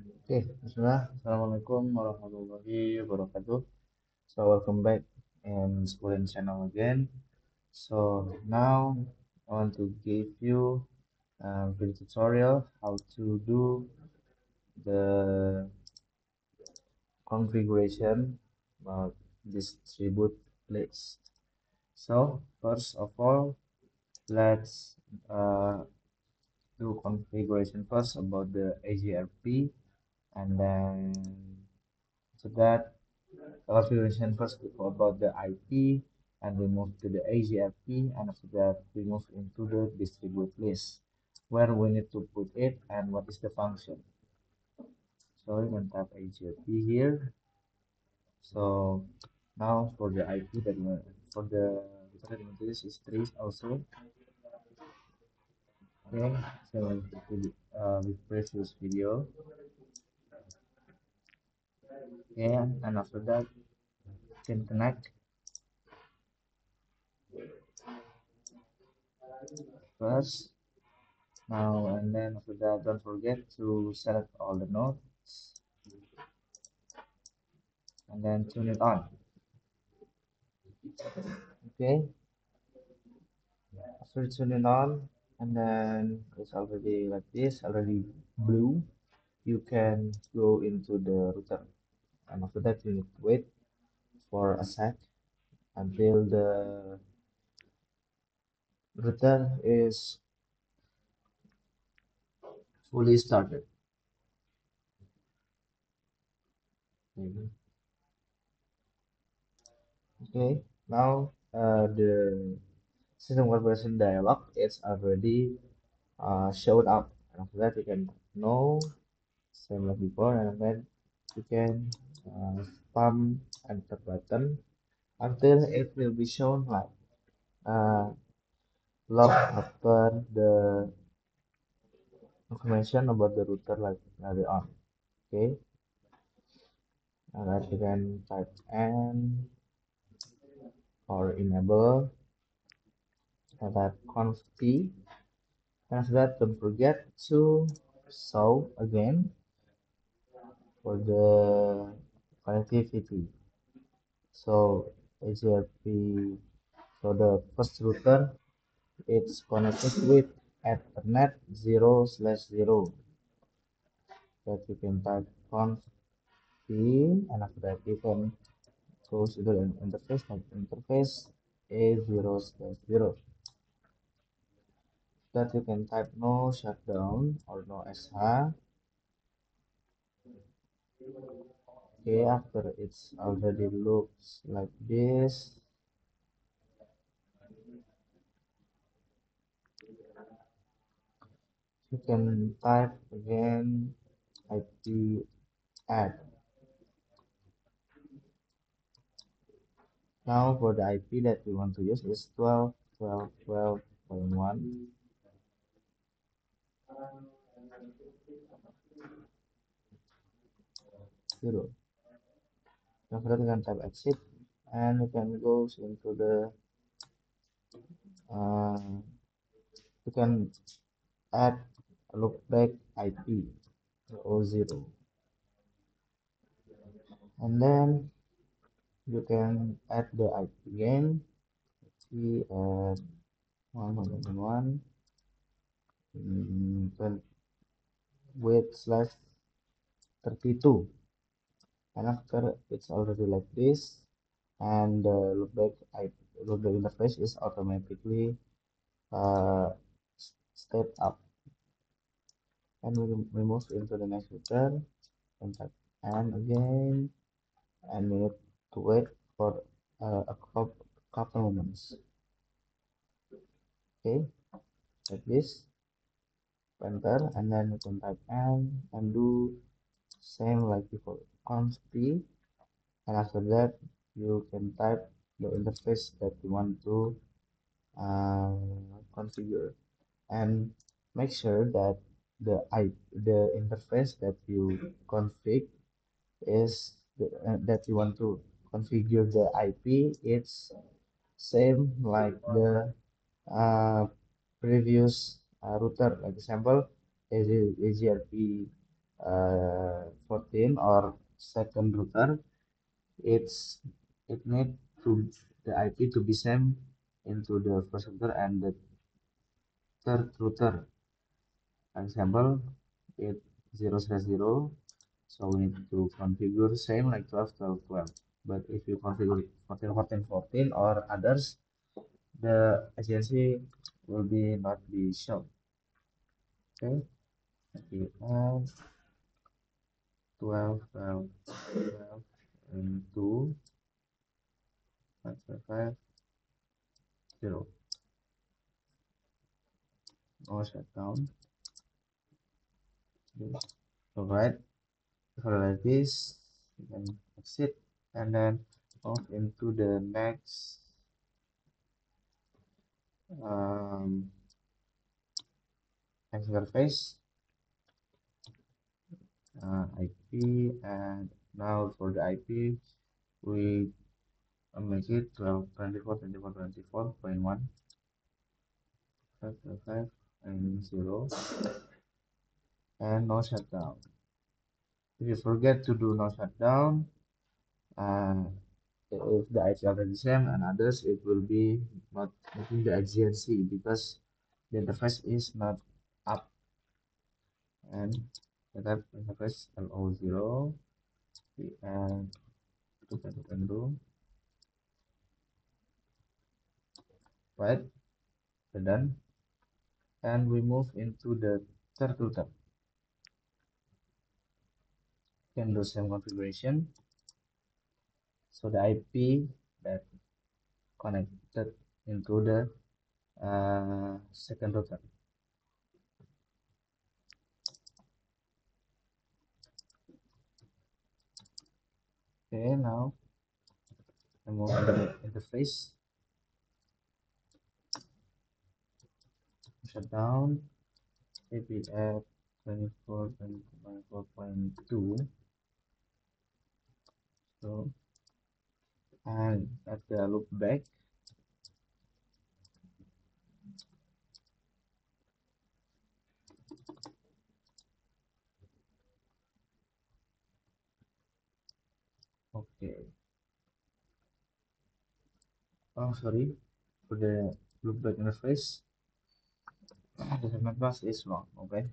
Oke, bismillah. Assalamualaikum warahmatullahi wabarakatuh. So, welcome back in Schooling channel again. So, now I want to give you a video tutorial how to do the configuration about distribute list. So, first of all, let's uh, do configuration first about the AGRP, and then so that configuration first about the IP, and we move to the AGRP, and after that we move into the distribute list where we need to put it and what is the function. So we can tap AGRP here. So now for the IP that we for the this is three also. Okay, so with previous video. Yeah, and after that you can connect first. Now and then after that, don't forget to select all the nodes and then tune it on. Okay, after tuning on, and then it's already like this, already blue. You can go into the router, and after that, you need to wait for a sec until the router is fully started. Mhm. Okay, now the system configuration dialog is already showed up, and after that, you can no same like before, and then you can spam enter button until it will be shown like uh, log after the information about the router like early on. Okay, alright, you can type n or enable and type conf p, and after that don't forget to show again for the connectivity. So HRP, so the first router it's connected with Ethernet 0/0, that you can type conf p, and after that you can go to the interface like interface A0/0, that you can type no shutdown or no SH. Okay, after it's already looks like this, you can type again IP add. Now for the IP that we want to use is 12.12.12.1. Zero. After that, you can type exit, and you can go into the uh, you can add loopback IP or 0, and then you can add the IP again. IP at 1.1 with slash 32, and after it's already like this, and the loopback interface is automatically uh, step up, and we move into the next router and type and again, and we need to wait for a couple moments. Okay, like this, enter, and then you can type and do same like before const p, and after that you can type the interface that you want to uh, configure, and make sure that the interface that you config is that you want to configure the IP, it's same like the previous router, like example AGRP 14 or second router, it need to the IP to be same into the first router and the third router. For example, it 0/0, so we need to configure same like 12, 12, 12. But if you configure 14, 14, 14 or others, the agency will be not be shown. Okay, we add 12, 12, 12 into 5, 5, 5, 0. No shutdown. Okay. Alright, so like this, you can exit and then move into the next um, interface, IP, and now for the IP, we make it 12, 24, 24, 24.1, 5, 5, 5, and 0, and no shutdown. If you forget to do no shutdown, uh, if the IP are the same and others, it will be not making the agency because the interface is not up. And the type interface LO0 and to right, we're done, and we move into the third router. Can do same configuration, so the IP that connected into the second router. Okay, now I move to the interface, shut down, maybe at 24, 24.2. So, and at the loop back, okay. Oh, sorry, for the loop back interface, the segment bus is wrong. Okay,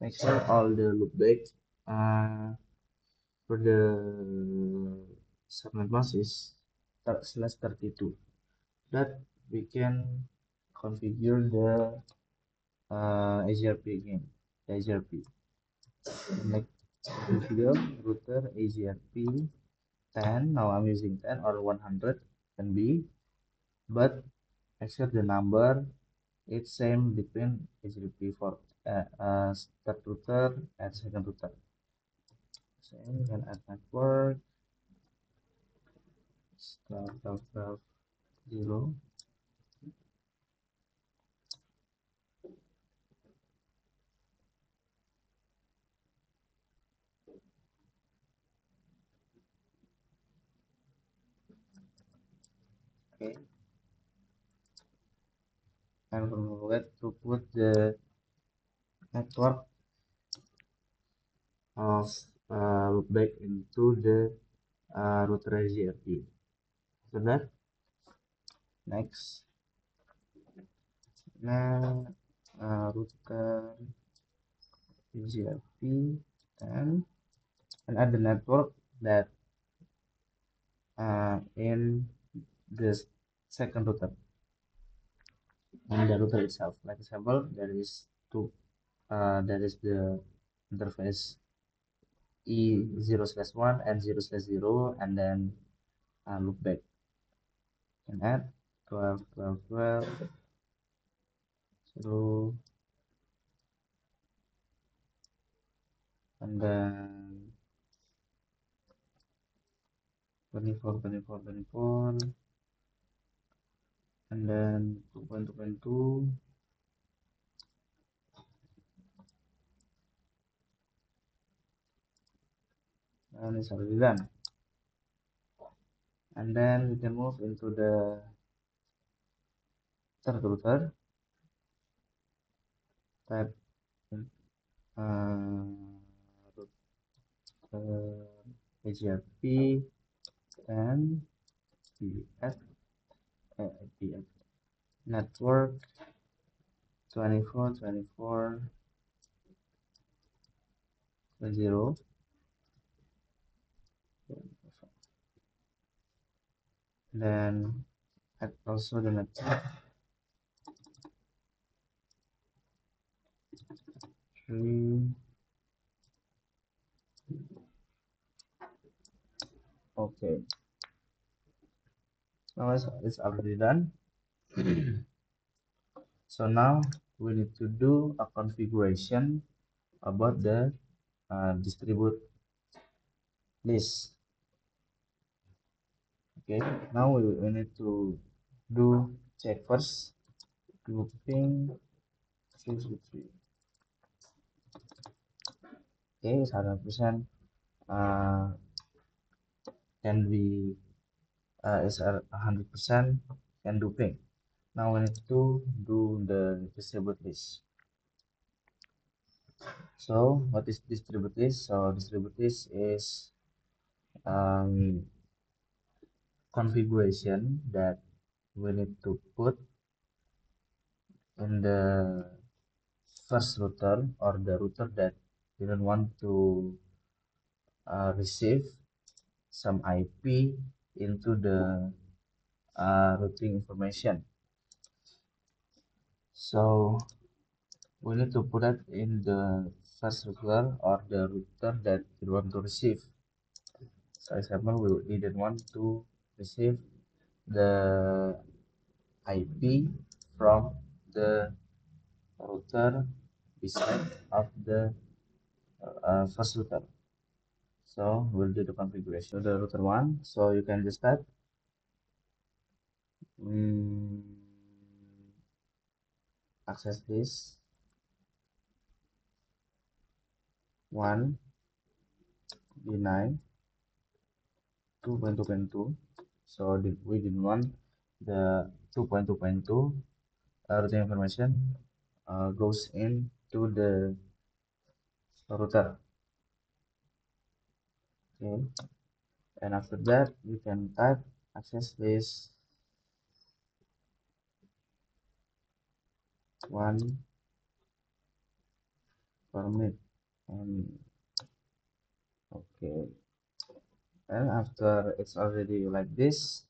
make sure all the loop back for the segment bus is /32. That we can configure the AGRP again. AGRP. Like configure router AGRP 10. Now I'm using 10 or 100 can be, but except the number it's same between HTTP for start router and second router. Same, then add network start 0. Okay, and don't forget to put the network of loopback into the router HTTP. So that next, now router HTTP and add the network that in the second router and the router itself. Like example, there is two. There is the interface E0/1 and 0/0, and then loop back and add 12, 12, 12, 0, and then 24, 24, 24, and then 2.2.2, and it's already done. And then we can move into the third router, type HRP and PF, PF network 24.24.0. Then add also the network 3. Okay, now it's already done. So now we need to do a configuration about the distribute list. Okay, now we need to do check first grouping 3. Okay, it's 100% can be is 100% can do ping. Now we need to do the distribute list. So what is distribute list? So distribute list is configuration that we need to put in the first router or the router that didn't want to receive some IP into the routing information. So we need to put it in the first router or the router that we want to receive. So example, we didn't want to receive the IP from the router beside of the first router. So we'll do the configuration of the router 1. So you can just type access this 1 B9 2.2.2. So we didn't want the 2.2.2 routing information goes into the router. Okay, and after that you can type access list 1 permit, and okay, and after it's already like this,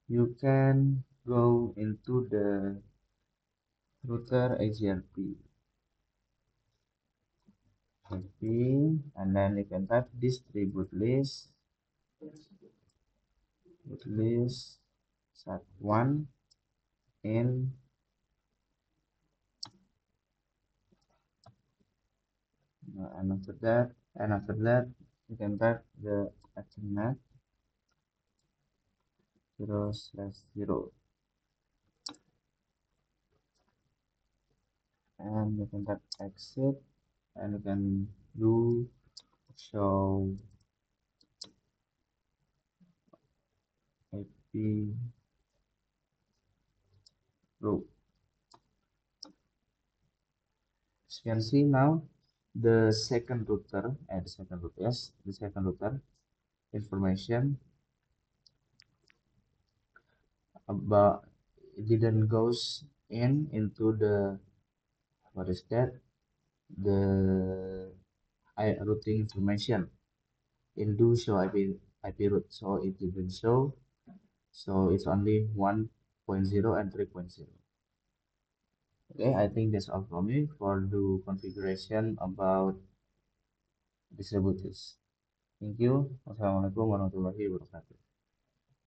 you can go into the router HRP, and then you can type distribute list set 1 in, and after that you can type the ethernet 0/0, and you can type exit, and you can do show IP group. As you can see now, the second router, the second router information about it didn't goes into the, what is that, the routing information in do show IP route, so it didn't show, so it's only 1.0 and 3.0. Okay, I think that's all from me for the configuration about distributors. Thank you. Wassalamualaikum warahmatullahi wabarakatuh.